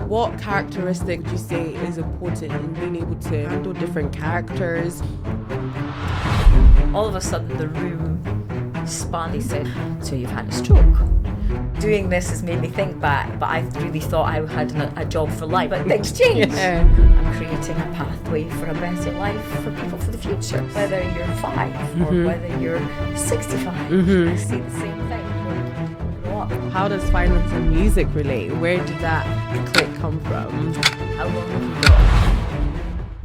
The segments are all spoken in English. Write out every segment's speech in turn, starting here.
What characteristic do you say is important in being able to handle different characters? All of a sudden the room spun. They said, so you've had a stroke. Doing this has made me think back, but I really thought I had a job for life. But things change. Yeah. I'm creating a pathway for a better life for people for the future. Whether you're 5 or whether you're 65, I see the same thing. How does finance and music relate? Where did that click come from? How long have you got?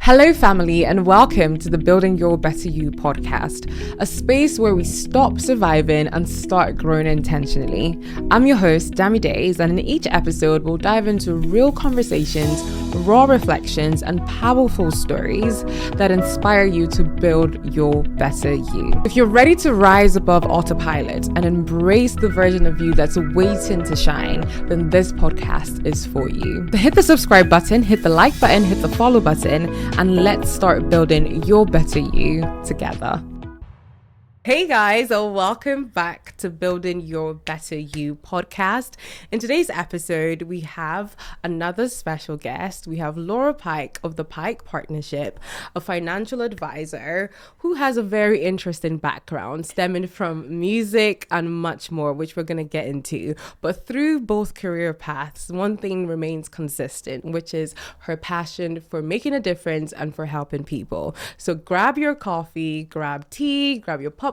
Hello family, and welcome to the Building Your Better You podcast, a space where we stop surviving and start growing intentionally. I'm your host, Dami, and in each episode we'll dive into real conversations, raw reflections, and powerful stories that inspire you to build your better you. If you're ready to rise above autopilot and embrace the version of you that's waiting to shine, then this podcast is for you. So hit the subscribe button, hit the like button, hit the follow button, and let's start building your better you together. Hey guys, welcome back to Building Your Better You podcast. In today's episode, we have another special guest. We have Laura Pike of the Pike Partnership, a financial advisor who has a very interesting background stemming from music and much more, which we're going to get into. But through both career paths, one thing remains consistent, which is her passion for making a difference and for helping people. So grab your coffee, grab tea, grab your popcorn,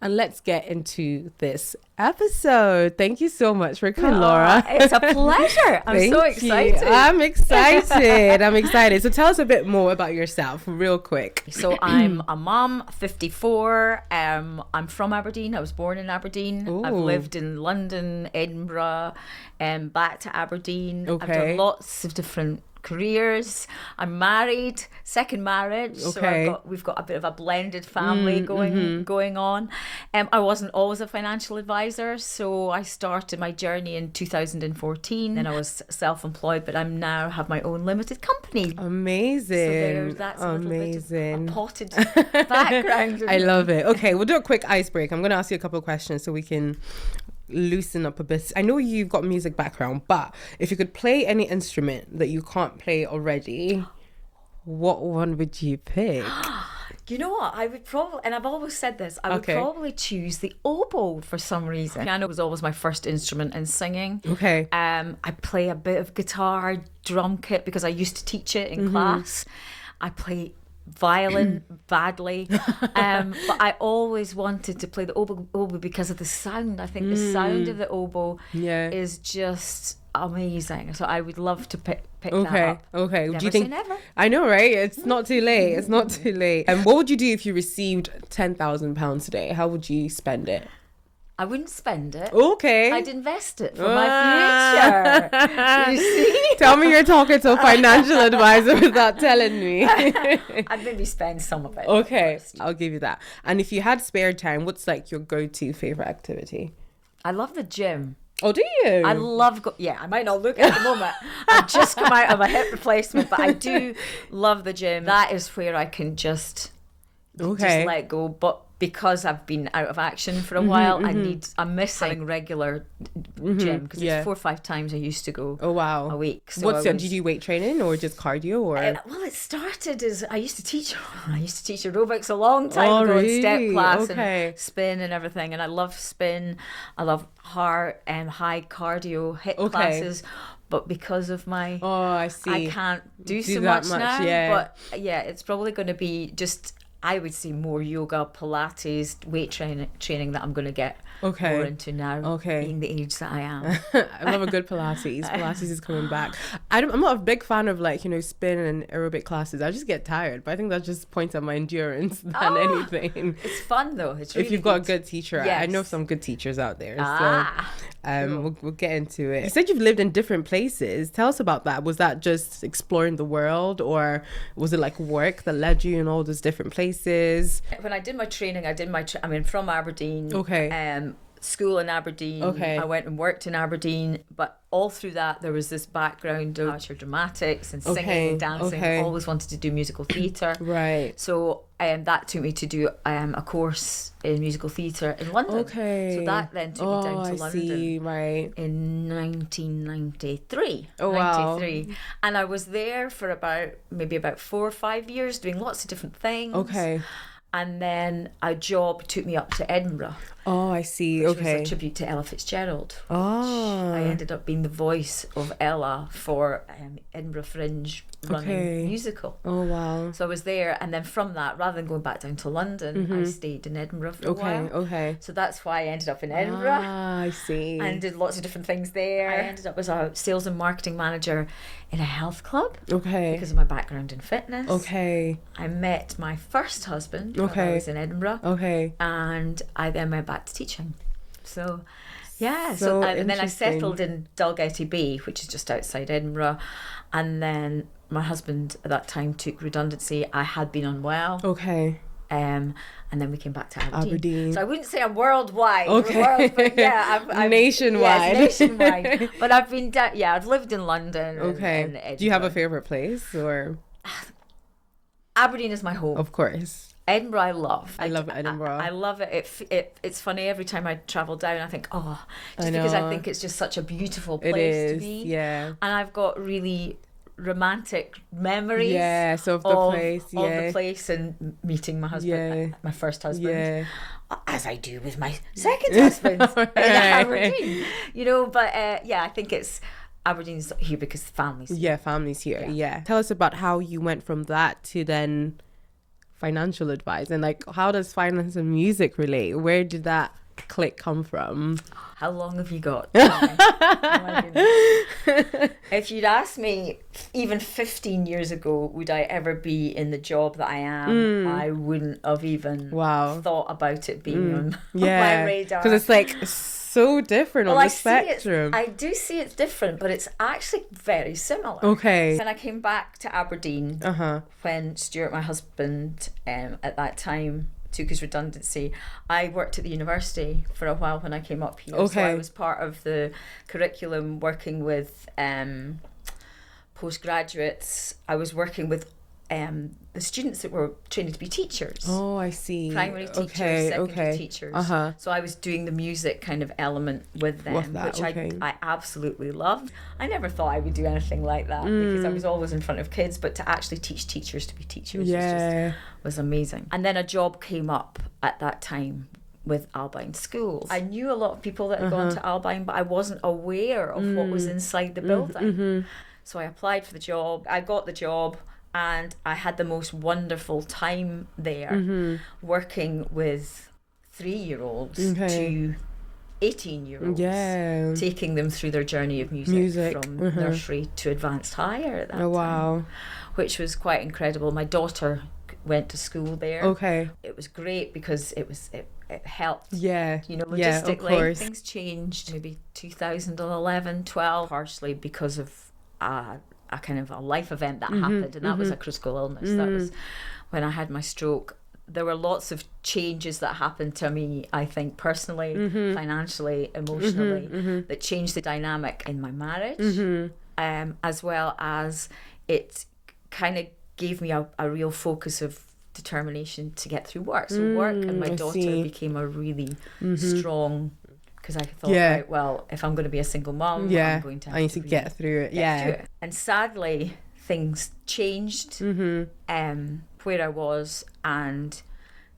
and let's get into this episode. Thank you so much for coming, Laura. It's a pleasure. I'm so excited. I'm excited. So tell us a bit more about yourself real quick. So I'm a mom, 54. I'm from Aberdeen. I was born in Aberdeen. Ooh. I've lived in London, Edinburgh, and back to Aberdeen. Okay. I've done lots of different careers. I'm married, second marriage. Okay. So we've got a bit of a blended family going on. I wasn't always a financial advisor, so I started my journey in 2014. Then I was self-employed, but I'm now have my own limited company. Amazing. So that's a little bit of a potted background. I love it. Okay, we'll do a quick icebreaker. I'm going to ask you a couple of questions so we can loosen up a bit. I know you've got music background, but if you could play any instrument that you can't play already, what one would you pick? You know what? I would probably, and I've always said this, I would probably choose the oboe for some reason. Piano was always my first instrument in singing. Okay. I play a bit of guitar, drum kit, because I used to teach it in class. I play violin badly, but I always wanted to play the oboe because of the sound. I think the sound of the oboe is just amazing. So I would love to pick that up. Okay. Never Do you think? say never. I know, right? It's not too late. It's not too late. And what would you do if you received £10,000 today? How would you spend it? I wouldn't spend it. Okay. I'd invest it for my future. You see? Tell me you're talking to a financial advisor without telling me. I'd maybe spend some of it. Okay, first. I'll give you that. And if you had spare time, what's like your go-to favorite activity? I love the gym. Oh, do you? I love I might not look at the moment. I've just come out of a hip replacement, but I do love the gym. That is where I can just let go. But because I've been out of action for a while, I'm missing regular gym, because it's 4 or 5 times I used to go a week. So did you do weight training or just cardio? Or well, it started as I used to teach aerobics a long time ago, in step class and spin and everything, and I love spin. I love hard and high cardio HIIT classes. But because of my I can't do so much now. But it's probably going to be just, I would say, more yoga, Pilates, weight training that I'm going to get more into now, being the age that I am. I love a good Pilates. Pilates is coming back. I'm not a big fan of spin and aerobic classes. I just get tired, but I think that just points at my endurance than anything. It's fun though. It's really if you've got a good teacher. Yes. I know some good teachers out there. So we'll get into it. You said you've lived in different places. Tell us about that. Was that just exploring the world, or was it like work that led you in all those different places? When I did my training, from Aberdeen. school in Aberdeen. Okay. I went and worked in Aberdeen, but all through that there was this background of amateur dramatics and singing and dancing. I always wanted to do musical theatre. Right. So that took me to do a course in musical theatre in London. Okay. So that then took me down to London. See. Right. In 1993. Oh, wow. 93. And I was there for about 4 or 5 years doing lots of different things. Okay. And then a job took me up to Edinburgh. Oh, I see. Which Okay. was a tribute to Ella Fitzgerald. Oh. I ended up being the voice of Ella for Edinburgh Fringe running musical. Oh, wow. So I was there, and then from that, rather than going back down to London, I stayed in Edinburgh for a while. Okay. So that's why I ended up in Edinburgh. Ah, I see. And did lots of different things there. I ended up as a sales and marketing manager in a health club. Okay. Because of my background in fitness. Okay. I met my first husband when I was in Edinburgh. Okay. And I then went back to teaching. So, yeah. And then I interesting. settled in Dalgety Bay, which is just outside Edinburgh. And then my husband at that time took redundancy. I had been unwell. Okay. And then we came back to Aberdeen. So I wouldn't say I'm worldwide. Okay. But yeah, I'm nationwide. Yes, nationwide. But I've been I've lived in London. Okay. And Do you have a favorite place or? Aberdeen is my home. Of course. Edinburgh, I love. I love Edinburgh. I love it. It's funny every time I travel down. I think, because I think it's just such a beautiful place to be. Yeah. And I've got really romantic memories. Yes, of the place. Yeah. Of the place and meeting my husband, my first husband. Yeah. As I do with my second husband in Aberdeen. But I think it's Aberdeen's here because family's here. Yeah, family's here. Yeah. Tell us about how you went from that to then financial advice, and like how does finance and music relate? Where did that click come from? How long have you got? Oh, if you'd asked me even 15 years ago would I ever be in the job that I am, I wouldn't have even thought about it being on my radar, because it's like so different on the spectrum. I do see it's different, but it's actually very similar. Okay. When I came back to Aberdeen, when Stuart, my husband, at that time took his redundancy, I worked at the university for a while when I came up here. Okay. So I was part of the curriculum working with postgraduates. I was working with the students that were training to be teachers. Oh, I see. Primary teachers, secondary teachers. So I was doing the music kind of element with them, which I absolutely loved. I never thought I would do anything like that because I was always in front of kids, but to actually teach teachers to be teachers was amazing. And then a job came up at that time with Albine Schools. I knew a lot of people that had gone to Albine, but I wasn't aware of what was inside the building. So I applied for the job. I got the job. And I had the most wonderful time there, working with 3-year-olds to 18-year-olds, taking them through their journey of music. From nursery to advanced higher at that time, which was quite incredible. My daughter went to school there. Okay, it was great because it helped. Logistically, things changed. Maybe 2011, 12, partially because of a kind of a life event that happened, and that was a critical illness. That was when I had my stroke. There were lots of changes that happened to me, I think, personally, financially, emotionally, that changed the dynamic in my marriage, as well as it kind of gave me a real focus of determination to get through work. So work and my daughter became a really strong, because I thought, right, well, if I'm going to be a single mom, I'm going to have I need to get through it. And sadly, things changed where I was, and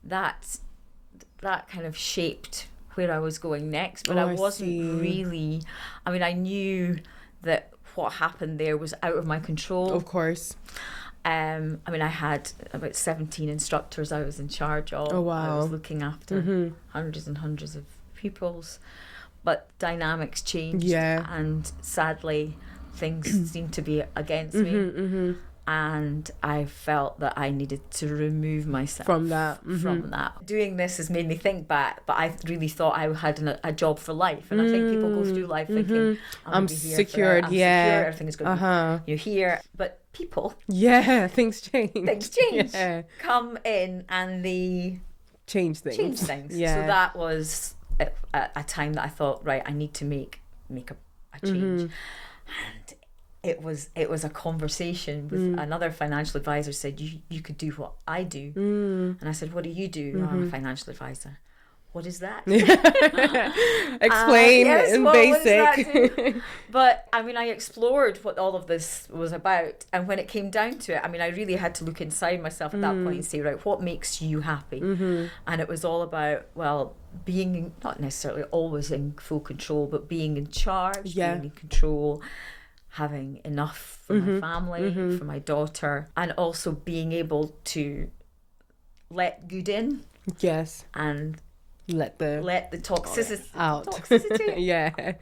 that kind of shaped where I was going next. But I wasn't really, I knew that what happened there was out of my control. Of course. I had about 17 instructors I was in charge of. Oh, wow. I was looking after hundreds and hundreds of pupils, but dynamics changed, and sadly things seemed to be against me, and I felt that I needed to remove myself from that. Doing this has made me think back, but I really thought I had a job for life, and I think people go through life thinking I'm secured, secure, everything is going to be here, but people things change come in and they change things. So that was a time that I thought, right, I need to make a change. And it was a conversation with another financial advisor. Said, you could do what I do. And I said, what do you do? I'm a financial advisor. What is that? Explain in basic. But I mean, I explored what all of this was about, and when it came down to it, I mean, I really had to look inside myself at that point and say, right, what makes you happy? And it was all about, well, being not necessarily always in full control, but being in charge, being in control, having enough for my family, for my daughter, and also being able to let good in. Yes. And let the toxicity out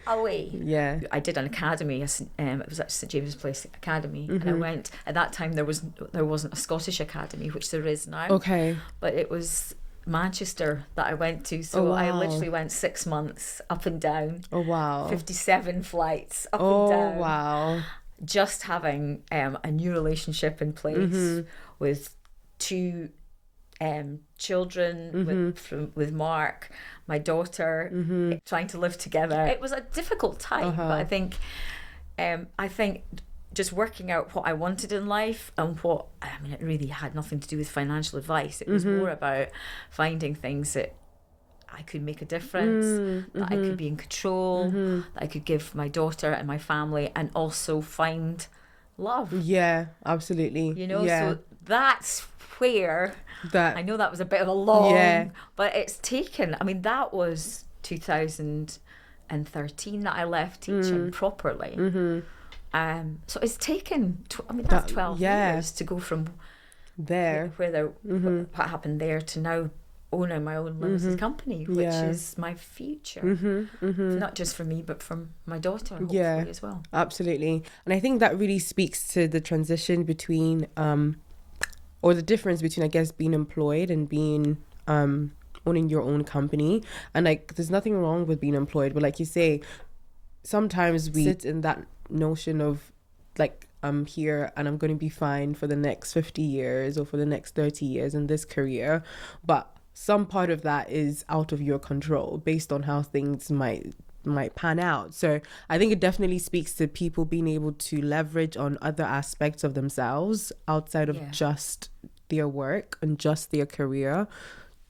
away. Yeah. I did an academy. It was at St James's Place Academy, and I went. At that time, there wasn't a Scottish academy, which there is now. Okay. But it was Manchester that I went to, so I literally went 6 months up and down. 57 flights up and down. Wow. Just having a new relationship in place with 2 children with Mark, my daughter, trying to live together. It was a difficult time, but I think just working out what I wanted in life and it really had nothing to do with financial advice. It was more about finding things that I could make a difference, that I could be in control, that I could give my daughter and my family, and also find love. Yeah, absolutely. So that's where I know that was a bit of a long, but it's taken, I mean, that was 2013 that I left teaching properly. So it's taken, that's 12 years to go from there, what happened there, to now owning my own limited company, which is my future. Not just for me, but for my daughter, hopefully, as well. Absolutely. And I think that really speaks to the transition between or the difference between, I guess, being employed and being owning your own company. And like, there's nothing wrong with being employed, but like you say, sometimes we sit in that notion of like, I'm here and I'm going to be fine for the next 50 years or for the next 30 years in this career, but some part of that is out of your control based on how things might pan out. So I think it definitely speaks to people being able to leverage on other aspects of themselves outside of just their work and just their career,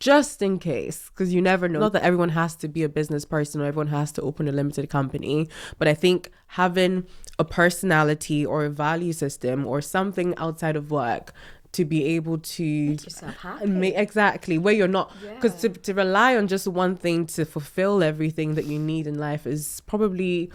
just in case, because you never know. Not that everyone has to be a business person or everyone has to open a limited company, but I think having a personality or a value system or something outside of work to be able to make yourself happy. Exactly, where you're not, because to rely on just one thing to fulfill everything that you need in life is probably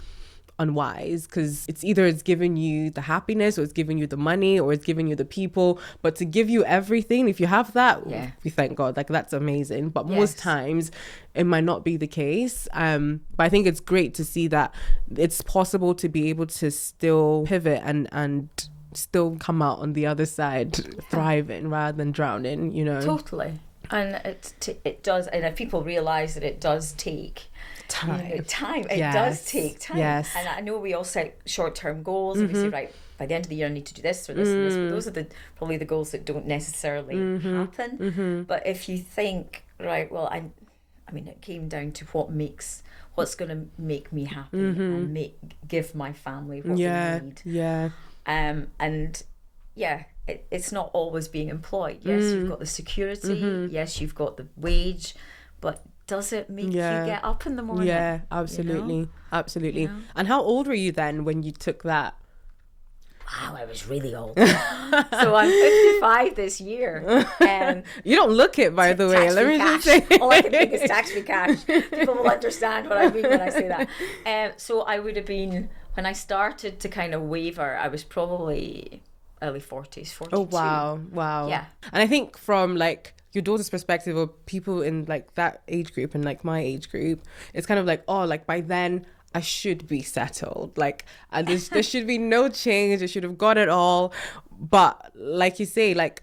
unwise, because it's giving you the happiness, or it's giving you the money, or it's giving you the people, but to give you everything, if you have that, we thank God, like that's amazing. But most times it might not be the case. But I think it's great to see that it's possible to be able to still pivot and still come out on the other side thriving rather than drowning, Totally. And it does, and if people realize that it does take time, it does take time. And I know we all set short-term goals, and we say, right, by the end of the year I need to do this or this and this, but those are probably the goals that don't necessarily happen. But if you think, right, well, I mean, it came down to what's going to make me happy and give my family what they need. It's not always being employed. Yes, you've got the security. Yes, you've got the wage, but does it make you get up in the morning? Yeah, absolutely. Absolutely. And how old were you then when you took that? Wow, I was really old. So I'm 55 this year. You don't look it, by the way. Let me just say. All I can think is tax-free cash. People will understand what I mean when I say that. So I would have been, when I started to kind of waver, I was probably early 40s, 42. Oh, wow. Yeah. And I think from like your daughter's perspective, or people in like that age group and like my age group, it's kind of like, oh, like by then I should be settled. Like, and there should be no change. I should have got it all. But like you say, like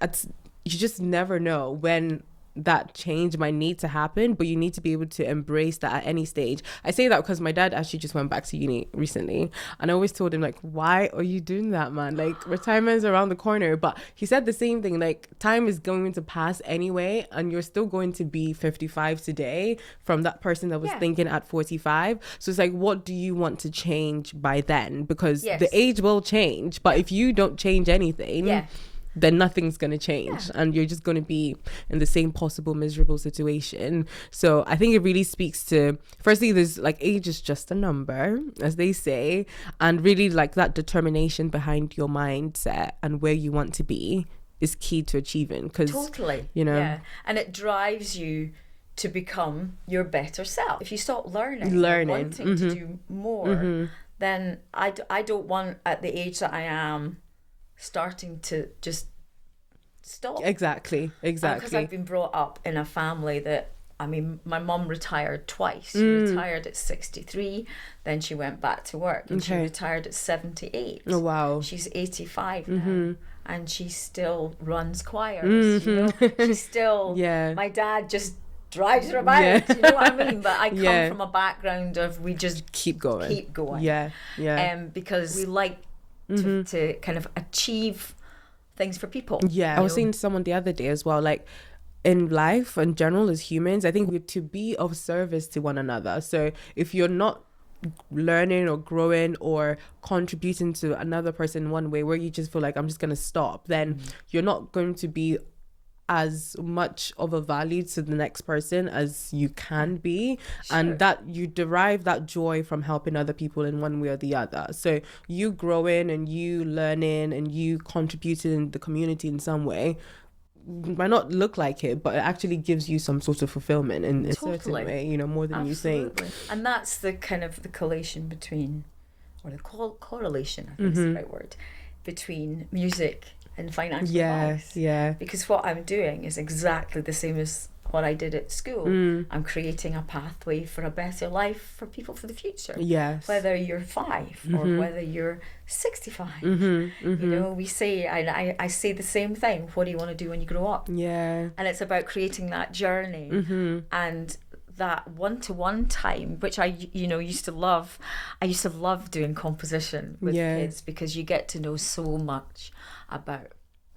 you just never know when that change might need to happen, but you need to be able to embrace that at any stage. I say that because my dad actually just went back to uni recently, and I always told him, like, why are you doing that, man? Like, retirement is around the corner. But he said the same thing, like, time is going to pass anyway, and you're still going to be 55 today from that person that was thinking at 45. So it's like, what do you want to change by then? Because the age will change, but if you don't change anything, then nothing's going to change, and you're just going to be in the same possible miserable situation. So I think it really speaks to, firstly, there's like, age is just a number, as they say, and really like that determination behind your mindset and where you want to be is key to achieving, because you know, and it drives you to become your better self. If you stop learning and wanting to do more, then I don't want, at the age that I am, starting to just stop. Exactly. Because I've been brought up in a family that, I mean, my mum retired twice. She retired at 63, then she went back to work, and she retired at 78. Oh, wow. She's 85 now, and she still runs choirs, you know? She's still, my dad just drives her about, you know what I mean? But I come from a background of, we just keep going. Because we like to kind of achieve things for people. I was saying to someone the other day as well, like, in life in general, as humans, I think we're to be of service to one another. So if you're not learning or growing or contributing to another person in one way, where you just feel like, I'm just going to stop, then you're not going to be as much of a value to the next person as you can be. And that you derive that joy from helping other people in one way or the other. So you growing and you learning and you contributing in the community in some way might not look like it, but it actually gives you some sort of fulfillment in a certain way, you know, more than you think. And that's the kind of the collation between, or the correlation, I think is the right word, between music and financial advice. Because what I'm doing is exactly the same as what I did at school. I'm creating a pathway for a better life for people for the future. Whether you're 5 or whether you're 65. You know, we say, I say the same thing. What do you want to do when you grow up? And it's about creating that journey and that one-to-one time, which I used to love. I used to love doing composition with kids, because you get to know so much about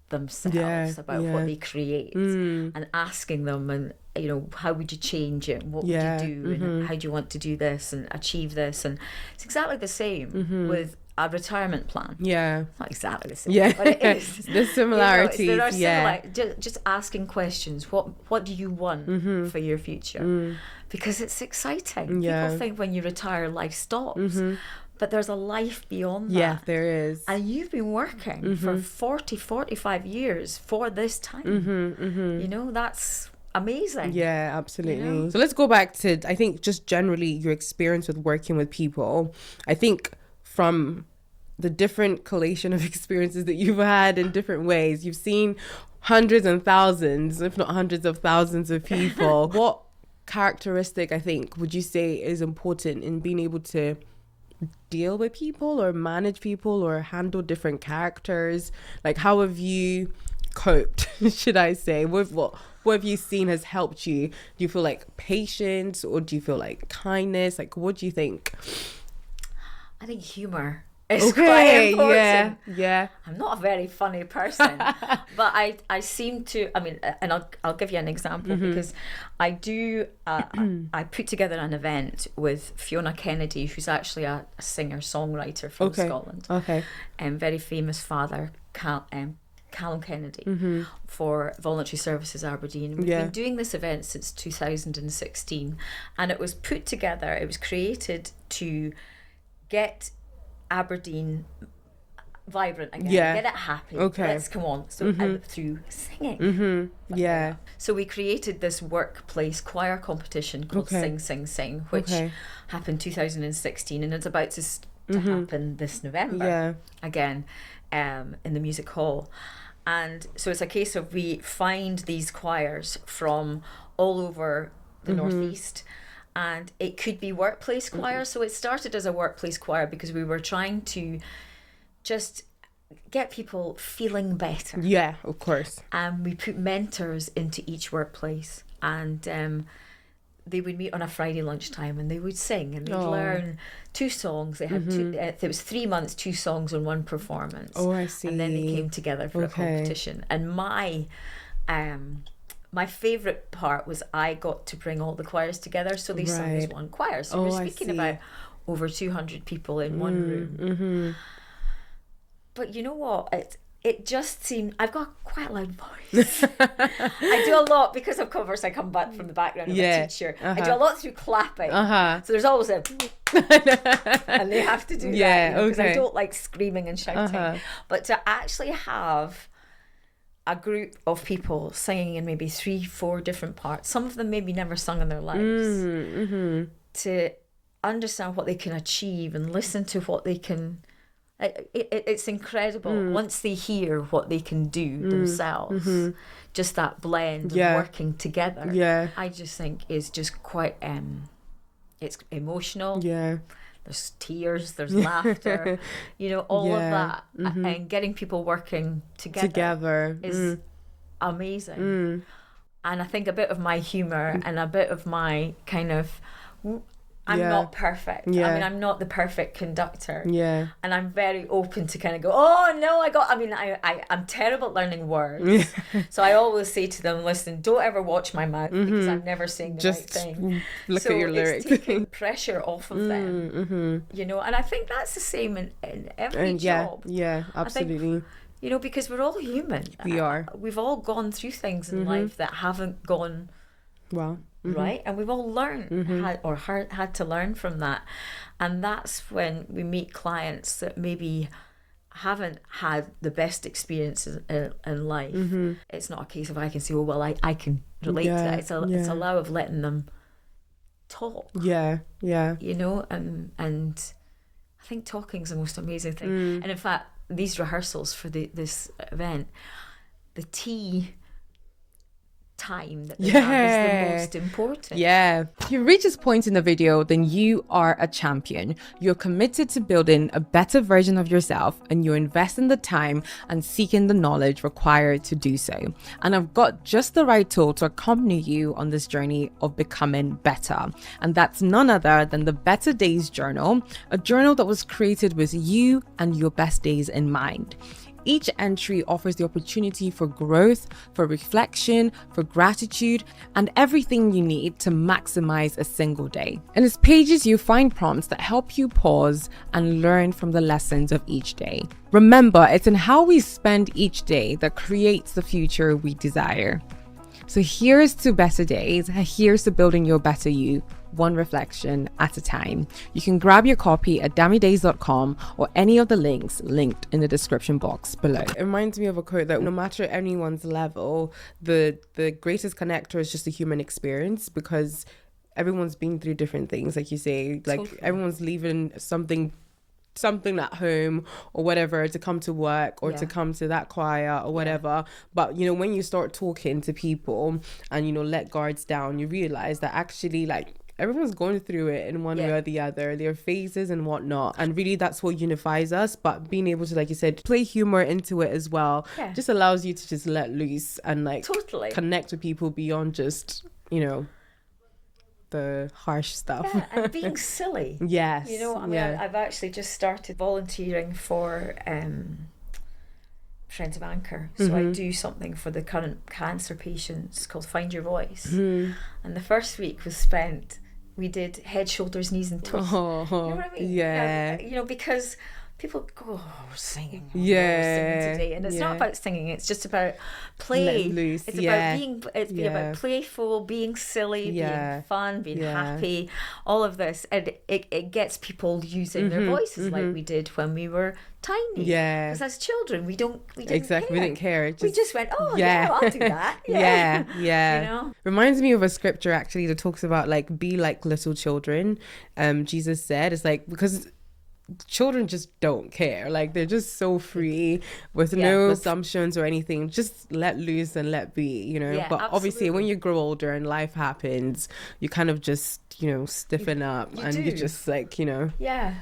themselves, about what they create, and asking them, and you know, how would you change it, what would you do, and how do you want to do this and achieve this. And it's exactly the same with a retirement plan. It's not exactly the same, but it is. There's similarities. You know, there are just asking questions. What do you want for your future? Because it's exciting. People think when you retire, life stops. But there's a life beyond that. Yeah, there is. And you've been working for 40, 45 years for this time. You know, that's amazing. Yeah, absolutely. You know? So let's go back to, I think, just generally your experience with working with people. I think from the different collation of experiences that you've had in different ways, you've seen hundreds and thousands, if not hundreds of thousands of people. What characteristic, I think, would you say is important in being able to deal with people or manage people or handle different characters? Like, how have you coped, should I say, with what have you seen has helped you? Do you feel like patience, or do you feel like kindness? Like, what do you think? I think humor is quite important. Yeah. I'm not a very funny person, but I seem to, I mean, and I'll give you an example, because I do, I put together an event with Fiona Kennedy, who's actually a singer-songwriter from Scotland. And very famous father, Callum Kennedy, for Voluntary Services Aberdeen. We've been doing this event since 2016, and it was put together, it was created to get Aberdeen vibrant again, get it happy. Let's come on. So through singing. So we created this workplace choir competition called Sing Sing Sing, which happened 2016, and it's about to happen this November again in the music hall. And so it's a case of, we find these choirs from all over the northeast. And it could be workplace choir. So it started as a workplace choir because we were trying to just get people feeling better. Yeah, of course. And we put mentors into each workplace, and they would meet on a Friday lunchtime and they would sing, and they'd learn 2 songs. They had it was 3 months, 2 songs and 1 performance. Oh, I see. And then they came together for a competition. And my favourite part was I got to bring all the choirs together, so they sung as one choir. So we're speaking about over 200 people in one room. Mm-hmm. But you know what? It just seemed, I've got quite a loud voice. I do a lot, because of course I come back from the background of a teacher. I do a lot through clapping. So there's always a and they have to do that, because I don't like screaming and shouting. But to actually have a group of people singing in maybe 3-4 different parts, some of them maybe never sung in their lives, to understand what they can achieve and listen to what they can, it's incredible once they hear what they can do themselves. Just that blend of working together, I just think is just quite it's emotional. There's tears, there's laughter, you know, all of that, and getting people working together is amazing. And I think a bit of my humor and a bit of my kind of, I'm not perfect. I mean, I'm not the perfect conductor. And I'm very open to kind of go, I'm terrible at learning words. So I always say to them, listen, don't ever watch my mouth, because I'm never saying the right thing. Look at your lyrics. It's taking pressure off of them, you know, and I think that's the same in every job. Yeah, absolutely. Think, you know, because we're all human. We are. We've all gone through things in life that haven't gone well. Right, and we've all learned had to learn from that, and that's when we meet clients that maybe haven't had the best experiences in life. It's not a case of I can say, oh well, I can relate to that. It's a law of letting them talk. You know, and I think talking is the most amazing thing. And in fact, these rehearsals for this event, the tea time that they have is the most important. If you reach this point in the video, then you are a champion. You're committed to building a better version of yourself, and you're investing the time and seeking the knowledge required to do so. And I've got just the right tool to accompany you on this journey of becoming better. And that's none other than the Better Days Journal, a journal that was created with you and your best days in mind. Each entry offers the opportunity for growth, for reflection, for gratitude, and everything you need to maximize a single day. In its pages, you find prompts that help you pause and learn from the lessons of each day. Remember, it's in how we spend each day that creates the future we desire. So here's to better days. Here's to building your better you, one reflection at a time. You can grab your copy at DMY&x or any of the links linked in the description box below. It reminds me of a quote that no matter anyone's level, the greatest connector is just the human experience, because everyone's been through different things, like you say, like everyone's leaving something at home or whatever to come to work or to come to that choir or whatever. But you know, when you start talking to people and, you know, let guards down, you realize that actually, like, everyone's going through it in one way or the other, their phases and whatnot, and really that's what unifies us. But being able to, like you said, play humor into it as well just allows you to just let loose and like connect with people beyond just, you know, the harsh stuff. And being silly. Yes. You know, I mean, I've actually just started volunteering for Friends of Anchor. So I do something for the current cancer patients called Find Your Voice. And the first week was spent, we did head, shoulders, knees and toes. You know what I mean? You know, because people go, oh, we're singing. We're singing today. And it's not about singing, it's just about play. Loose. It's about about playful, being silly, being fun, being happy, all of this. And it gets people using their voices like we did when we were tiny. Because as children, we didn't care. We just went, oh I'll do that. You know? Reminds me of a scripture actually that talks about like, be like little children. Jesus said, it's like, because children just don't care, like they're just so free with no assumptions or anything, just let loose and let be, you know. But obviously when you grow older and life happens, you kind of just, you know, stiffen up and you just like, you know,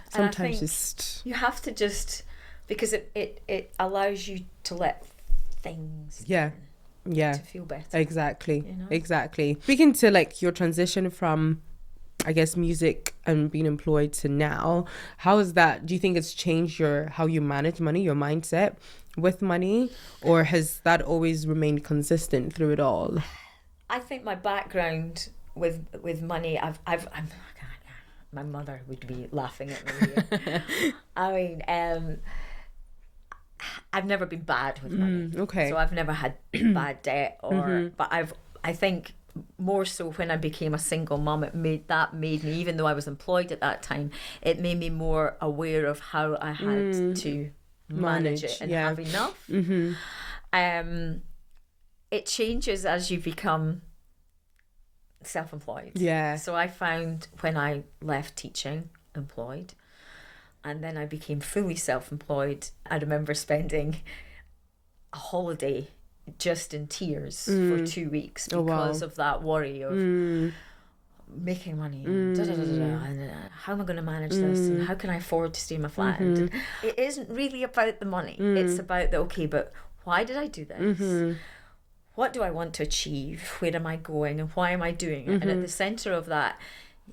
sometimes just you have to just because it allows you to let things yeah to feel better. Exactly. You know? Exactly. Speaking to like your transition from, I guess, music and being employed to now, how is that? Do you think it's changed how you manage money, your mindset with money, or has that always remained consistent through it all? I think my background with money, I'm my mother would be laughing at me here. I mean, I've never been bad with money. Okay. So I've never had bad debt but I think more so when I became a single mum, it made me, even though I was employed at that time, it made me more aware of how I had to manage it and have enough. It changes as you become self-employed. Yeah. So I found when I left teaching, employed, and then I became fully self-employed, I remember spending a holiday just in tears for 2 weeks because of that worry of making money and how am I going to manage this and how can I afford to stay in my flat. And it isn't really about the money. It's about but why did I do this? What do I want to achieve? Where am I going? And why am I doing it? And at the center of that,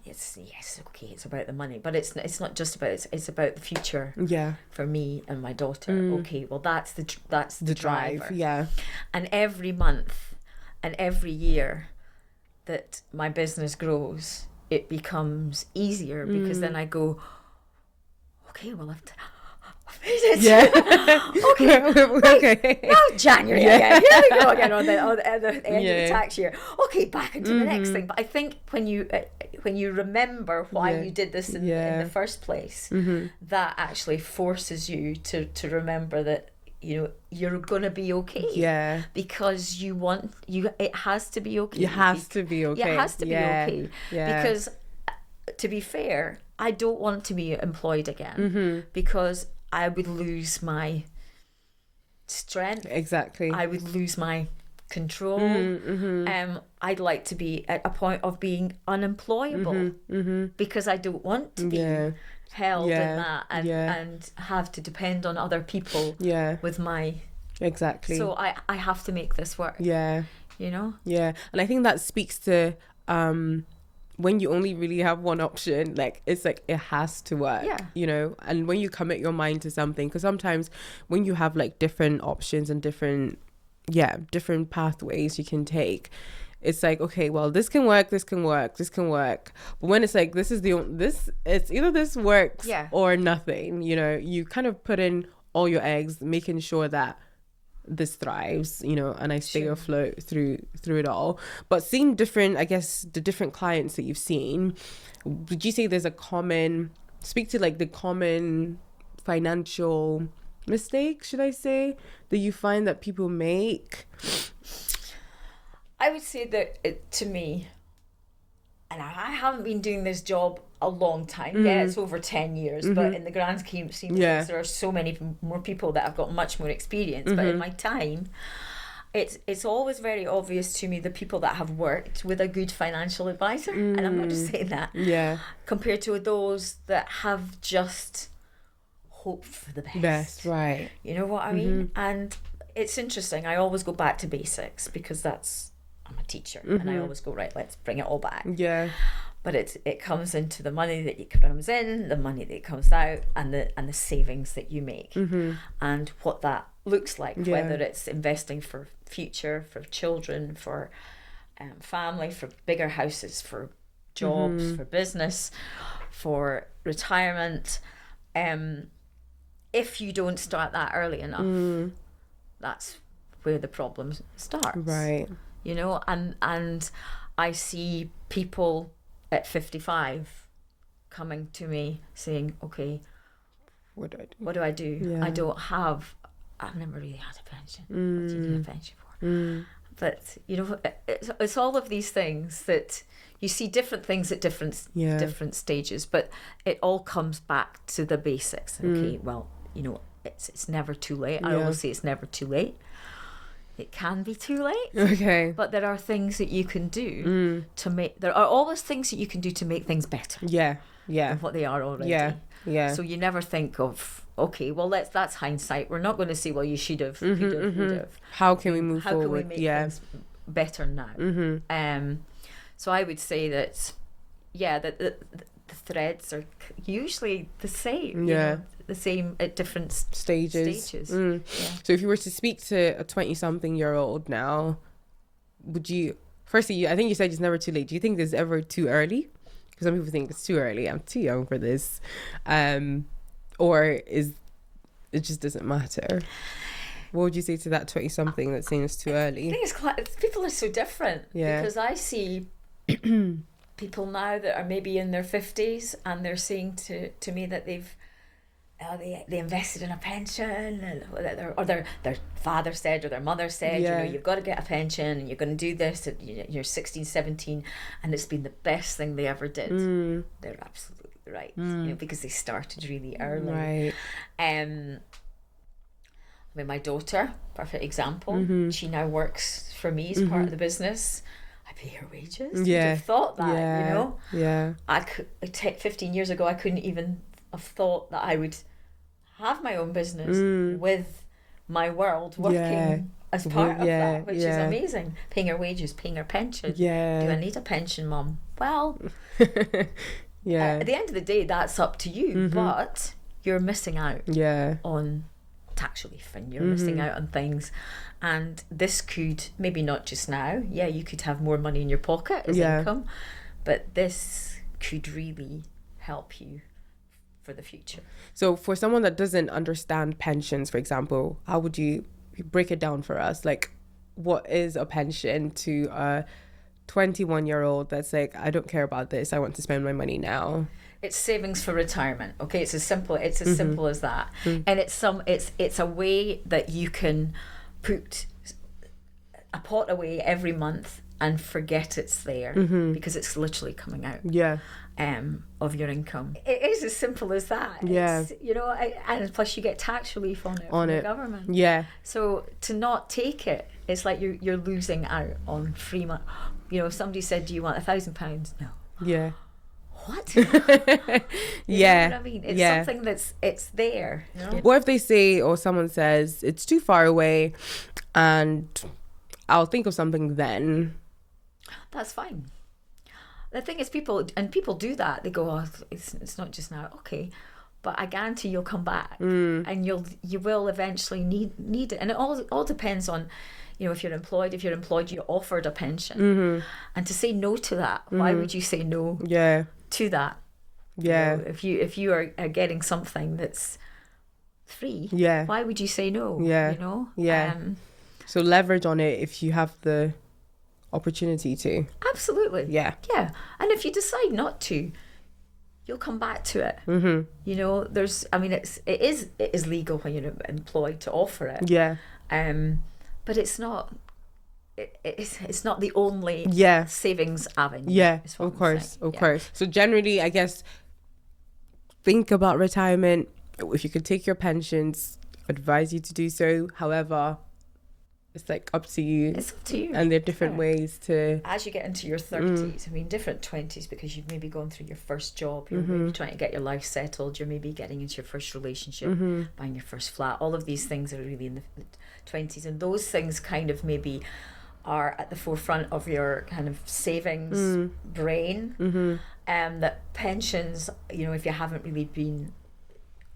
it's about the money, but it's not just about it's about the future. Yeah. For me and my daughter. Okay, well that's the driver. Yeah. And every month and every year that my business grows, it becomes easier because then I go, okay, well I've made it. Yeah. Okay. Now January again. Here we go again on the end of the tax year. Okay, back into the next thing. But I think when you remember why you did this in the first place, that actually forces you to remember that you're gonna be okay. Yeah. Because it has to be okay. It has to be okay. It has to be okay. Yeah. Because to be fair, I don't want to be employed again because I would lose my strength. Exactly. I would lose my control. I'd like to be at a point of being unemployable because I don't want to be held in that and have to depend on other people with my... Exactly. So I have to make this work. Yeah. Yeah. And I think that speaks to... when you only really have one option, it's like it has to work, and when you commit your mind to something, because sometimes when you have like different options and different pathways you can take, it's like, okay, well, this can work, but when it's like it's either this works or nothing, you kind of put in all your eggs, making sure that this thrives, and I stay afloat through it all. But seeing the different clients that you've seen, would you say there's the common financial mistake, should I say, that you find that people make? I would say that to me, and I haven't been doing this job a long time. Yeah, it's over 10 years, but in the grand scheme of things, there are so many more people that have got much more experience. But in my time, it's always very obvious to me the people that have worked with a good financial advisor, and I'm not just saying that, compared to those that have just hoped for the best. Right. You know what I mean? And it's interesting. I always go back to basics because I'm a teacher, and I always go, right, let's bring it all back. Yeah. But it comes into the money that comes in, the money that comes out, and the savings that you make, and what that looks like, whether it's investing for future, for children, for family, for bigger houses, for jobs, for business, for retirement. If you don't start that early enough, that's where the problem starts. Right. And I see people at 55 coming to me saying, okay, what do I do? Yeah. I've never really had a pension. What do you need a pension for? But it's all of these things that you see, different things at different stages, but it all comes back to the basics. Okay, well, it's never too late. I always say it's never too late. It can be too late. Okay. But there are things that you can do there are always things that you can do to make things better. Yeah. Yeah. Than what they are already. Yeah. Yeah. So you never think of okay, well, that's hindsight. We're not going to say, well, you should have, would have. How can we move forward? How can we make things better now? So I would say that, that the threads are usually the same. The same at different stages. Yeah. So if you were to speak to a 20-something-year-old now, would you... Firstly, I think you said it's never too late. Do you think it's ever too early? Because some people think it's too early. I'm too young for this. Or is it just doesn't matter? What would you say to that 20-something that's saying it's too early? I think people are so different. Yeah. Because I see people now that are maybe in their 50s and they're saying to me that they invested in a pension, or their father said or their mother said, you've got to get a pension and you're going to do this at you're 16, 17, and it's been the best thing they ever did. They're absolutely right, because they started really early. Right. I mean, my daughter, perfect example, she now works for me as part of the business. I pay her wages. You'd have thought that, Yeah. 15 years ago, I couldn't even have thought that I would have my own business with my world working as part of that, which is amazing. Paying her wages, paying her pension. Do I need a pension, Mum? Well, at the end of the day, that's up to you, but you're missing out on tax relief, and you're missing out on things, and this could, maybe not just now, you could have more money in your pocket as income, but this could really help you for the future. So for someone that doesn't understand pensions, for example, how would you break it down for us? Like, what is a pension to a 21-year-old that's like, I don't care about this, I want to spend my money now? It's savings for retirement. Okay, it's as simple as that. And it's a way that you can put a pot away every month and forget it's there, because it's literally coming out of your income. It is as simple as that. It's, and plus you get tax relief on it from the government. So to not take it, it's like you're losing out on free money. If somebody said, do you want £1,000? No. What? You know what I mean? It's something it's there. What if they say, or someone says, it's too far away and I'll think of something then? That's fine. The thing is, people do that. They go, it's not just now. Okay, but I guarantee you'll come back, and you will eventually need it. And it all depends on, if you're employed. If you're employed, you're offered a pension, and to say no to that, why would you say no? To that. If you are getting something that's free, why would you say no? So leverage on it if you have the opportunity to. Absolutely. And if you decide not to, you'll come back to it. It is legal when you're employed to offer it. But it's not. It's not the only savings avenue. Of course. So generally, I guess, think about retirement. If you could take your pensions, advise you to do so. However, it's like up to you. It's up to you. And there are different ways to... As you get into your 30s, different 20s, because you've maybe gone through your first job, you're maybe trying to get your life settled, you're maybe getting into your first relationship, buying your first flat. All of these things are really in the 20s, and those things kind of maybe are at the forefront of your kind of savings brain. That pensions, if you haven't really been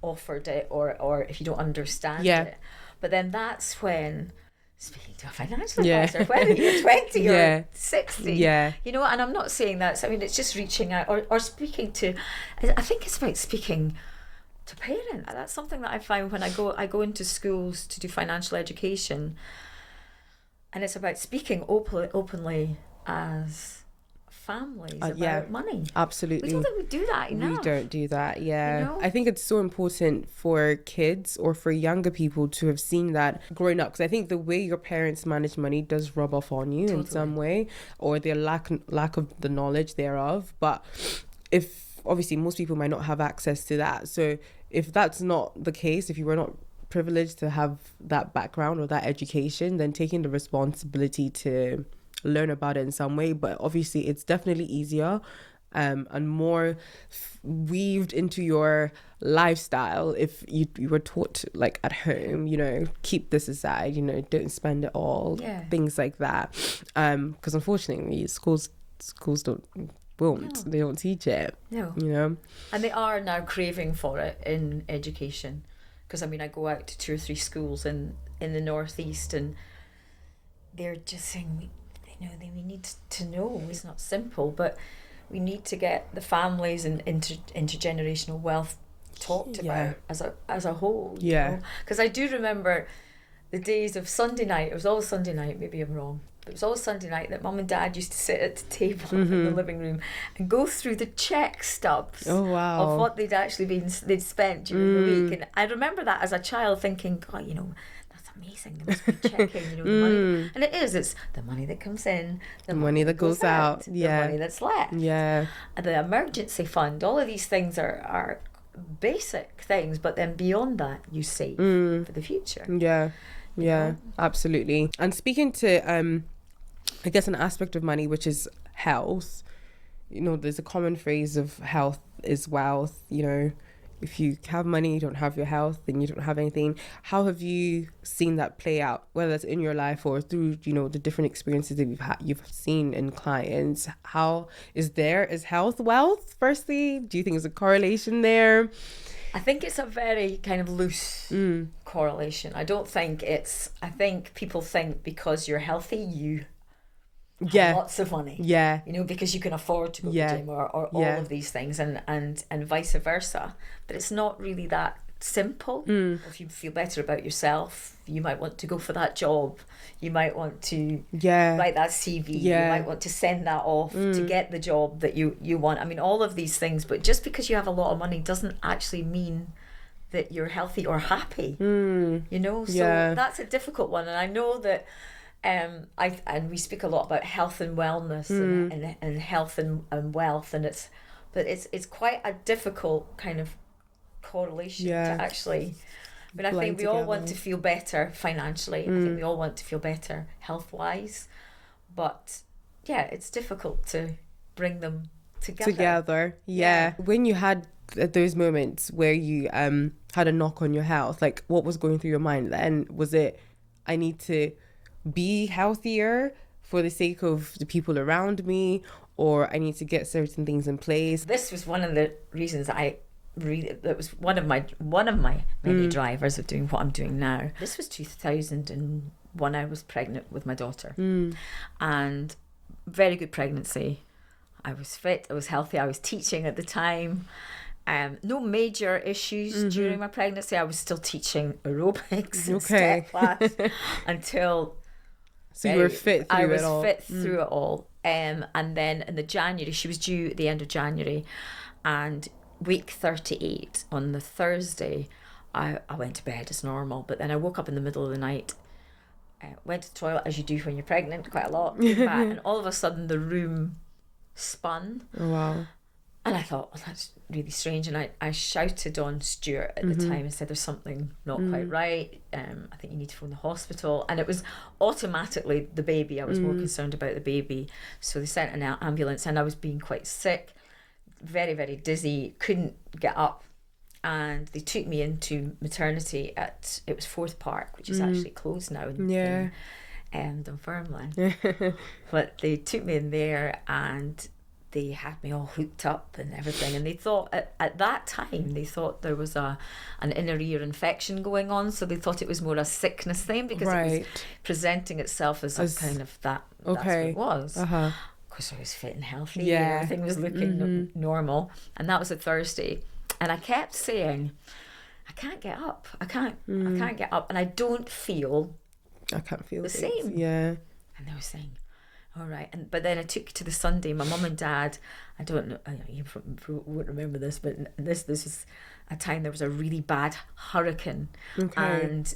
offered it, or if you don't understand it, but then that's when... Speaking to a financial advisor, whether you're 20 or 60, and I'm not saying that. It's just reaching out or speaking to. I think it's about speaking to parents. That's something that I find when I go into schools to do financial education, and it's about speaking openly as families about money. Absolutely. We don't think we do that enough. We don't do that, I think it's so important for kids or for younger people to have seen that growing up, because I think the way your parents manage money does rub off on you in some way, or their lack of the knowledge thereof. But if obviously most people might not have access to that, so if that's not the case, if you were not privileged to have that background or that education, then taking the responsibility to learn about it in some way. But obviously it's definitely easier and more weaved into your lifestyle if you were taught to, like at home, you know, keep this aside, you know, don't spend it all, things like that, because unfortunately schools they don't teach it, you know. And they are now craving for it in education, because I mean I go out to 2 or 3 schools in the northeast and they're just saying we need to know. It's not simple, but we need to get the families and intergenerational wealth talked about as a whole. Because I do remember the days of Sunday night. It was always Sunday night. Maybe I'm wrong. But it was always Sunday night that Mum and Dad used to sit at the table in the living room and go through the check stubs of what they'd spent during the week. And I remember that as a child thinking, God, you know, that's amazing. They must be checking, you know, the money. And it is. It's the money that comes in, the money that goes out, the money that's left. And the emergency fund. All of these things are basic things, but then beyond that, you save for the future. Yeah, absolutely. And speaking to, I guess, an aspect of money, which is health, you know, there's a common phrase of health is wealth. You know, if you have money, you don't have your health, then you don't have anything. How have you seen that play out, whether it's in your life or through, you know, the different experiences that you've seen in clients? How is health wealth, firstly? Do you think there's a correlation there? I think it's a very kind of loose correlation. I think people think because you're healthy, you have lots of money. You know, because you can afford to go to the gym or all of these things and vice versa. But it's not really that simple. If you feel better about yourself, you might want to go for that job. You might want to write that CV. You might want to send that off to get the job that you want. I mean, all of these things. But just because you have a lot of money doesn't actually mean that you're healthy or happy. You know, so that's a difficult one. And I know that and we speak a lot about health and wellness and health and wealth, and it's quite a difficult kind of correlation to actually. I mean, I think we all want to feel better financially. I think we all want to feel better health-wise, but it's difficult to bring them together. When you had those moments where you had a knock on your health, like what was going through your mind then? Was it, I need to be healthier for the sake of the people around me, or I need to get certain things in place? This was one of the reasons that was one of my many drivers of doing what I'm doing now. This was 2001. I was pregnant with my daughter, and very good pregnancy. I was fit, I was healthy, I was teaching at the time. No major issues during my pregnancy. I was still teaching aerobics and step class until. So you were fit through it all. I was fit through it all. And then in the January, she was due at the end of January, and week 38 on the Thursday, I went to bed as normal. But then I woke up in the middle of the night, went to the toilet as you do when you're pregnant quite a lot, came back, and all of a sudden the room spun. Oh, wow. And I thought, well, that's really strange. And I shouted on Stuart at the time and said, there's something not quite right. I think you need to phone the hospital. And it was automatically the baby. I was more concerned about the baby. So they sent an ambulance, and I was being quite sick, very, very dizzy, couldn't get up. And they took me into maternity it was Forth Park, which is actually closed now in Dunfermline. But they took me in there, and they had me all hooked up and everything, and they thought at that time they thought there was an inner ear infection going on, so they thought it was more a sickness thing because it was presenting itself as a kind of that. That's what it was. Because I was fit and healthy, and everything was looking normal, and that was a Thursday, and I kept saying, I can't get up, I can't get up, and I can't feel the same. And they were saying, all right, but then I took to the Sunday. My mum and dad, I don't know, you won't remember this, but this is a time there was a really bad hurricane, and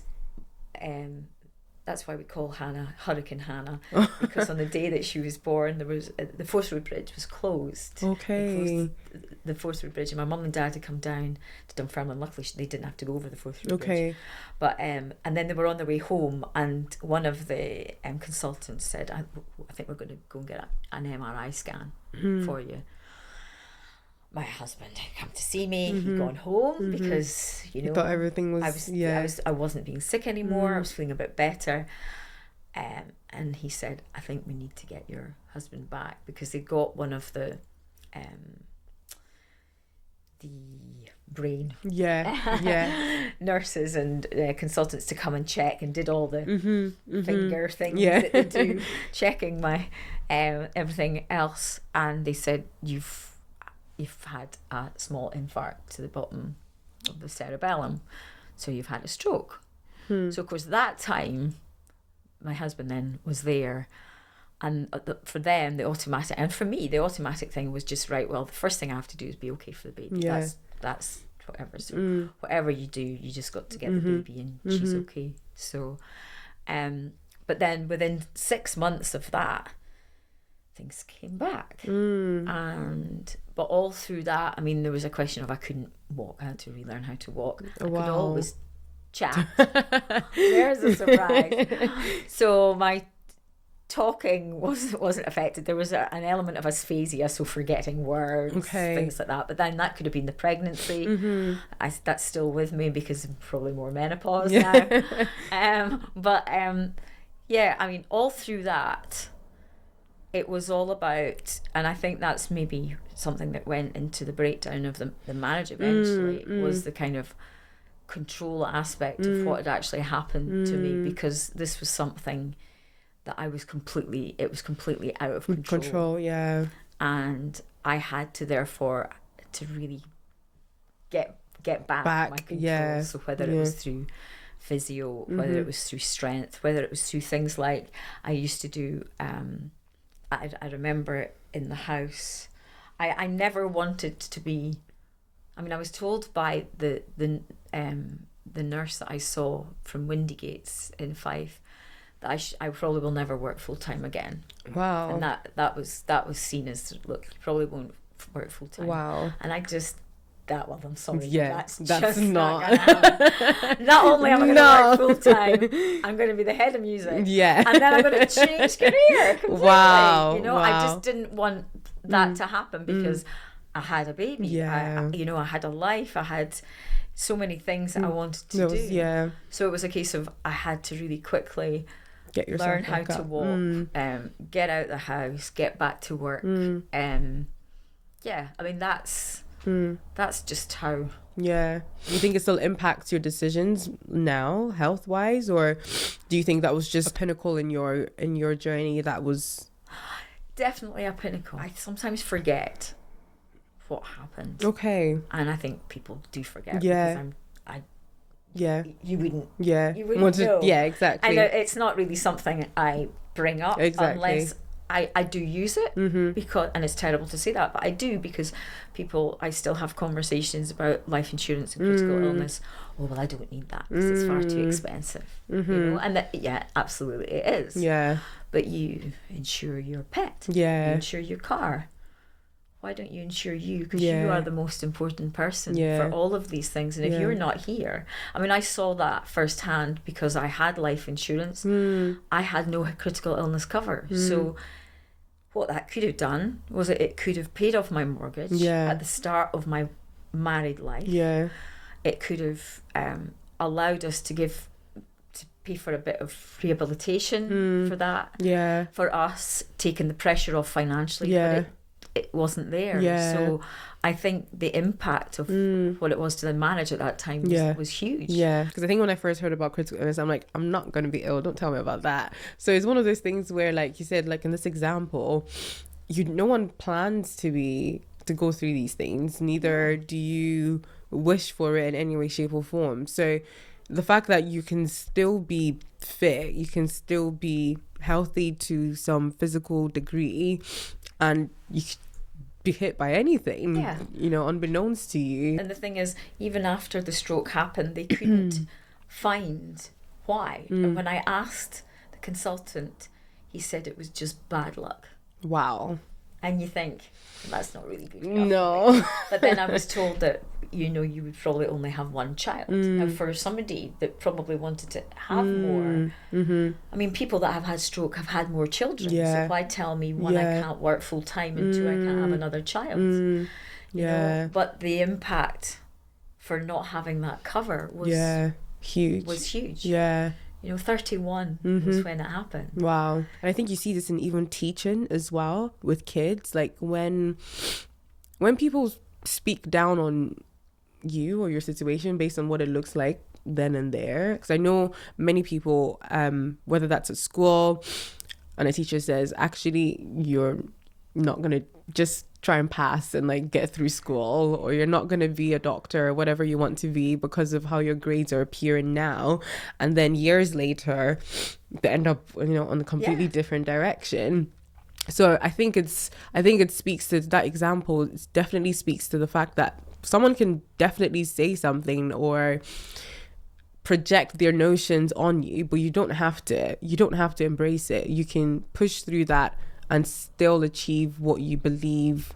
that's why we call Hannah Hurricane Hannah, because on the day that she was born, there was the Forth Road Bridge was closed. They closed the Forth Road Bridge, and my mum and dad had come down to Dunfermline. Luckily, they didn't have to go over the Forth Road Bridge. But and then they were on their way home, and one of the consultants said, "I think we're going to go and get an MRI scan for you." my husband had come to see me. He'd gone home because, you know, thought everything was, I wasn't being sick anymore. I was feeling a bit better. And he said, I think we need to get your husband back, because they got one of the brain nurses and consultants to come and check, and did all the finger things that they do, checking my everything else. And they said, you've had a small infarct to the bottom of the cerebellum, so you've had a stroke. So of course that time my husband then was there, and for them the automatic, and for me the automatic thing was just, right, well, the first thing I have to do is be okay for the baby. That's whatever. So whatever you do, you just got to get the baby and she's okay. So but then within 6 months of that, things came back. But all through that, I mean, there was a question of I couldn't walk. I had to relearn how to walk. I could always chat. There's a surprise. So my talking wasn't affected. There was an element of asphasia, so forgetting words, things like that. But then that could have been the pregnancy. That's still with me because I'm probably more menopause now. Yeah, I mean, all through that, it was all about, and I think that's maybe something that went into the breakdown of the marriage eventually, was the kind of control aspect of what had actually happened to me, because this was something that it was completely out of control. And I had to, therefore, to really get back my control. So whether it was through physio, whether it was through strength, whether it was through things like I used to do, I remember in the house, I never wanted to be, I mean, I was told by the nurse that I saw from Windygates in Fife that I probably will never work full time again. Wow. And that was seen as, look, you probably won't work full time. Wow. And I just, I'm sorry. Yeah, that's just not gonna happen. Not only am I going to work full time, I'm going to be the head of music. Yeah. And then I'm going to change career completely. Wow. You know, I just didn't want that to happen, because I had a baby. Yeah. I had a life. I had so many things that I wanted to do. Yeah. So it was a case of I had to really quickly learn how to walk, get out the house, get back to work. Yeah, I mean, that's just how. Yeah. Do you think it still impacts your decisions now, health-wise, or do you think that was just a pinnacle in your journey that was... Definitely a pinnacle. I sometimes forget what happened. Okay. And I think people do forget. Yeah. Because you wouldn't. Yeah. You wouldn't know. Yeah, exactly. And it's not really something I bring up unless I do use it, because, and it's terrible to say that, but I do, because I still have conversations about life insurance and critical illness. Oh, well, I don't need that because it's far too expensive. You know, and that, absolutely it is. Yeah. But you insure your pet. Yeah. You insure your car. Why don't you insure you? Because you are the most important person for all of these things. And if you're not here, I mean, I saw that firsthand because I had life insurance. I had no critical illness cover. So what that could have done was it could have paid off my mortgage at the start of my married life. Yeah. It could have allowed us to pay for a bit of rehabilitation for that. Yeah. For us, taking the pressure off financially. Yeah. But it wasn't there. Yeah. So I think the impact of what it was to the marriage at that time was huge. Yeah. Because I think when I first heard about critical illness, I'm like, I'm not going to be ill. Don't tell me about that. So it's one of those things where, like you said, like in this example, no one plans to go through these things. Neither do you wish for it in any way, shape or form. So the fact that you can still be fit, you can still be healthy to some physical degree, and you be hit by anything, unbeknownst to you. And the thing is, even after the stroke happened, they couldn't find why. And when I asked the consultant, he said it was just bad luck. Wow. And you think, that's not really good enough. No. But then I was told that, you would probably only have one child. Now, for somebody that probably wanted to have more, I mean, people that have had stroke have had more children. So why tell me, one, I can't work full time, and two, I can't have another child? Yeah. But the impact for not having that cover was huge. Yeah. 31 was when it happened. Wow. And I think you see this in even teaching as well with kids. Like when people speak down on you or your situation based on what it looks like then and there. Because I know many people, whether that's at school and a teacher says, actually, you're not going to just try and pass and like get through school, or you're not going to be a doctor or whatever you want to be because of how your grades are appearing now, and then years later they end up on a completely different direction. So I think it speaks to that example. It definitely speaks to the fact that someone can definitely say something or project their notions on you, but you don't have to embrace it. You can push through that and still achieve what you believe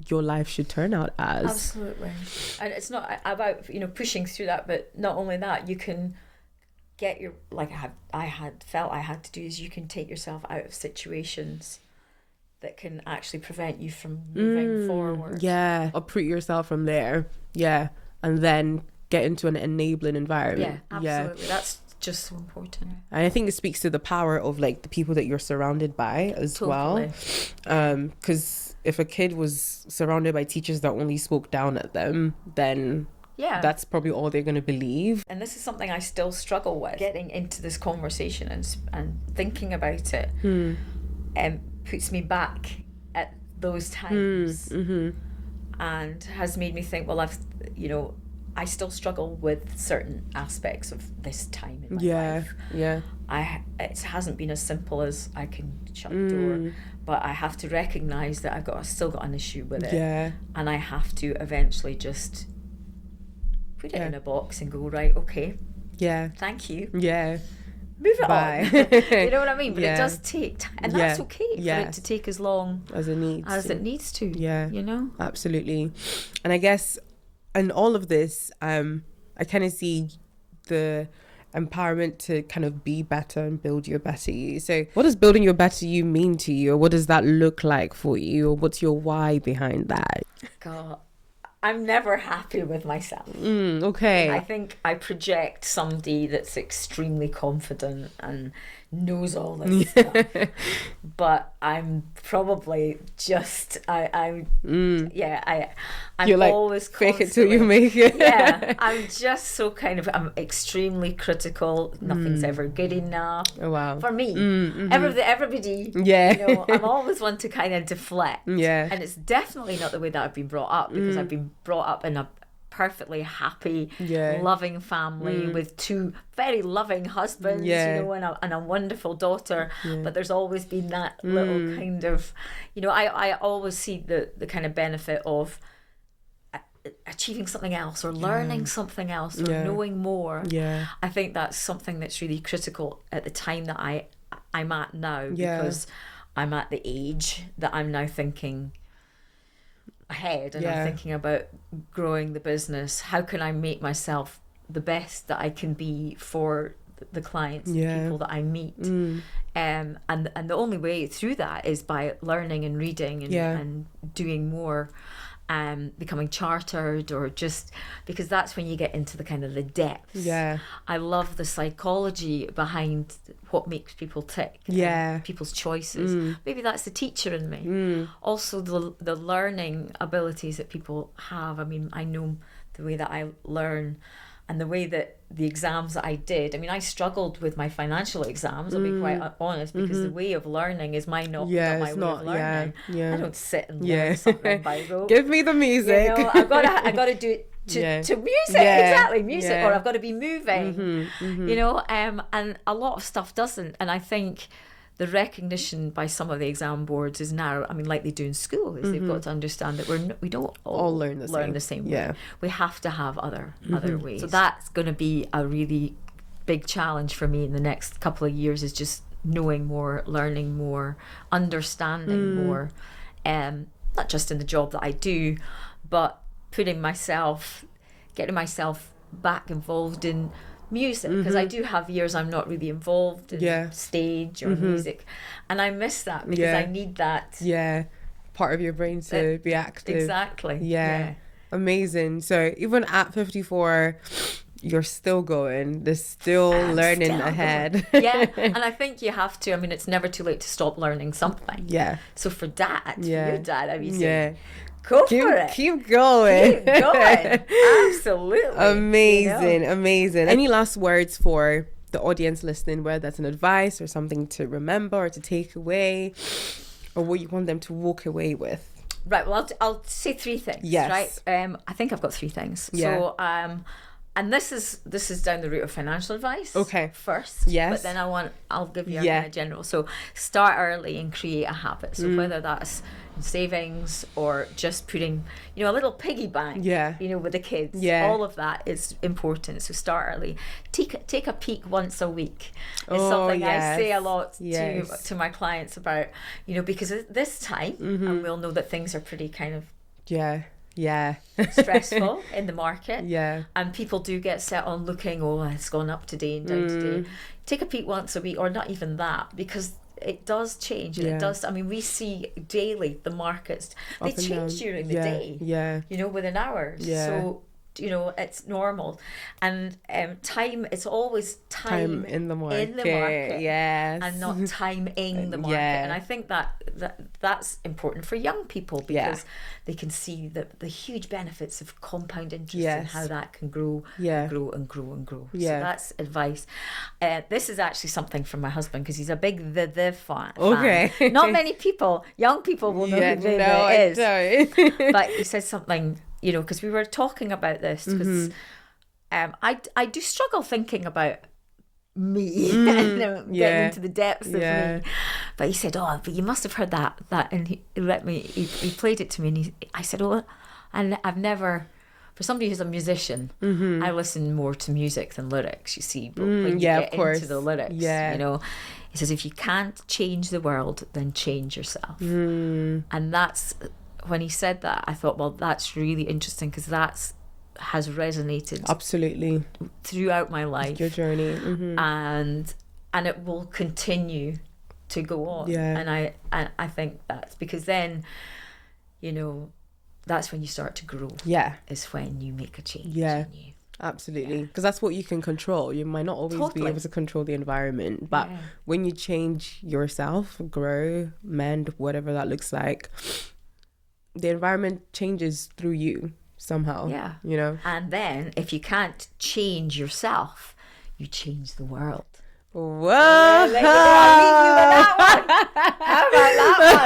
your life should turn out as. Absolutely. And it's not about pushing through that, but not only that, you can get your, like I had felt I had to do, is you can take yourself out of situations that can actually prevent you from moving forward. Yeah, uproot yourself from there. Yeah, and then get into an enabling environment. Yeah, absolutely. Yeah. That's just so important. And I think it speaks to the power of like the people that you're surrounded by as well. Because if a kid was surrounded by teachers that only spoke down at them, then that's probably all they're going to believe. And this is something I still struggle with, getting into this conversation and thinking about it. Puts me back at those times and has made me think, well, I still struggle with certain aspects of this time in my life. It hasn't been as simple as I can shut the door, but I have to recognise that I've still got an issue with it, and I have to eventually just put it in a box and go, right, okay, thank you, move it on. You know what I mean? But it does take time, and that's okay for it to take as long as it needs to. Absolutely. And I guess in all of this, I kind of see the empowerment to kind of be better and build your better you. So what does building your better you mean to you, or what does that look like for you, or what's your why behind that? God, I'm never happy with myself. Okay. I think I project somebody that's extremely confident and knows all this stuff, but I'm probably just I'm You're like, always fake it till you make it. I'm just so I'm extremely critical. Nothing's ever good enough. Oh wow. For me. Everybody. I'm always one to kind of deflect. And it's definitely not the way that I've been brought up, because I've been brought up in a perfectly happy, loving family with two very loving husbands, and a wonderful daughter. But there's always been that little kind of, I always see the kind of benefit of achieving something else, or learning something else, or knowing more. I think that's something that's really critical at the time that I'm at now, because I'm at the age that I'm now thinking ahead, and I'm thinking about growing the business. How can I make myself the best that I can be for the clients, the people that I meet, and the only way through that is by learning and reading and doing more, becoming chartered, or just because that's when you get into the kind of the depths. I love the psychology behind what makes people tick, people's choices. Maybe that's the teacher in me. Also the learning abilities that people have. I mean, I know the way that I learn, and the way that the exams that I did. I mean, I struggled with my financial exams, I'll be quite honest, because the way of learning is not my way of learning. I don't sit and learn something by rote. Give me the music. I've got to do it to music, exactly, music, or I've got to be moving, and a lot of stuff doesn't. And I think the recognition by some of the exam boards is now, I mean, like they do in school, is they've got to understand that we don't all learn the same way. We have to have other ways. So that's going to be a really big challenge for me in the next couple of years, is just knowing more, learning more, understanding more, not just in the job that I do, but getting myself back involved in music, because I do have years I'm not really involved in stage or music, and I miss that, because I need that part of your brain to be active. Exactly. Yeah. Amazing. So even at 54, you're still going. There's still learning ahead. Yeah. And I think you have to. I mean, it's never too late to stop learning something. Yeah. So for Dad, for your dad, I mean, go for it. Keep going. Keep going. Absolutely. Amazing. Amazing. Any last words for the audience listening, whether that's an advice or something to remember or to take away, or what you want them to walk away with? Right. Well, I'll say 3 things. Yes. Right. I think I've got 3 things. Yeah. So, and this is down the route of financial advice. Okay. First. Yes. But then I'll give you a kind of general. So start early and create a habit. So whether that's savings or just putting, a little piggy bank, with the kids. Yeah. All of that is important. So start early. Take a peek once a week. It's something I say a lot to my clients about, because at this time, and we'll know that things are pretty kind of stressful in the market. Yeah. And people do get set on looking, it's gone up today and down today. Take a peek once a week, or not even that, because it does change, and it does. I mean, we see daily the markets, they change during the day, within hours. So, it's normal. And time, it's always time in the market. Yes. And not timing the market. And I think that's important for young people, because they can see the huge benefits of compound interest and how that can grow and grow and grow. So that's advice. This is actually something from my husband, because he's a big the fan. Okay. Not many people, young people will know who the is. But he said something, because we were talking about this, because I do struggle thinking about me and getting into the depths of me. But he said, but you must have heard that, and he played it to me, and I said, and I've never, for somebody who's a musician, I listen more to music than lyrics, you see, but when you get into the lyrics, he says, if you can't change the world, then change yourself. And that's, when he said that, I thought, well, that's really interesting, because has resonated absolutely throughout my life, your journey, and it will continue to go on. And I think that's because then, that's when you start to grow. Is when you make a change. Absolutely, because that's what you can control. You might not always be able to control the environment, but when you change yourself, grow, mend, whatever that looks like, the environment changes through you somehow. And then if you can't change yourself, you change the world. Whoa! I'll leave you with that one. How about that one?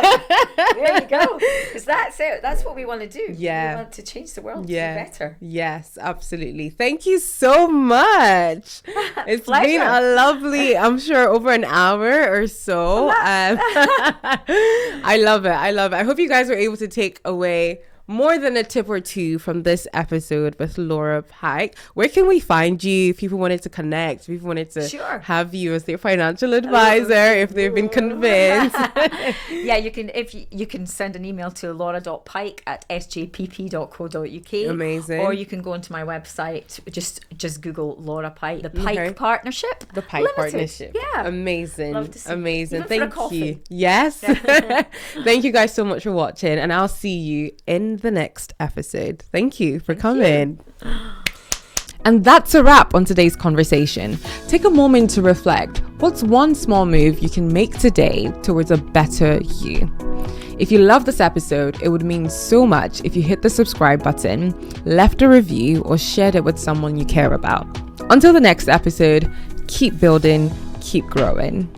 There you go. Because that's it. That's what we want to do. We want to change the world to be better. Yes, absolutely. Thank you so much. It's been a lovely, I'm sure, over an hour or so. I love it. I hope you guys were able to take away more than a tip or two from this episode with Laura Pike. Where can we find you if people wanted to connect, if people wanted to have you as their financial advisor, if they've been convinced? you can send an email to laura.pike@sjpp.co.uk. Amazing. Or you can go onto my website, just Google Laura Pike, the Pike Partnership. The Pike Limited. Partnership. Yeah. Amazing. Love to see amazing. Even Thank for a coffee. you. Yes. Thank you guys so much for watching, and I'll see you in the next episode. Thank you for coming. And that's a wrap on today's conversation. Take a moment to reflect. What's one small move you can make today towards a better you? If you love this episode, it would mean so much if you hit the subscribe button, left a review, or shared it with someone you care about. Until the next episode, keep building, keep growing.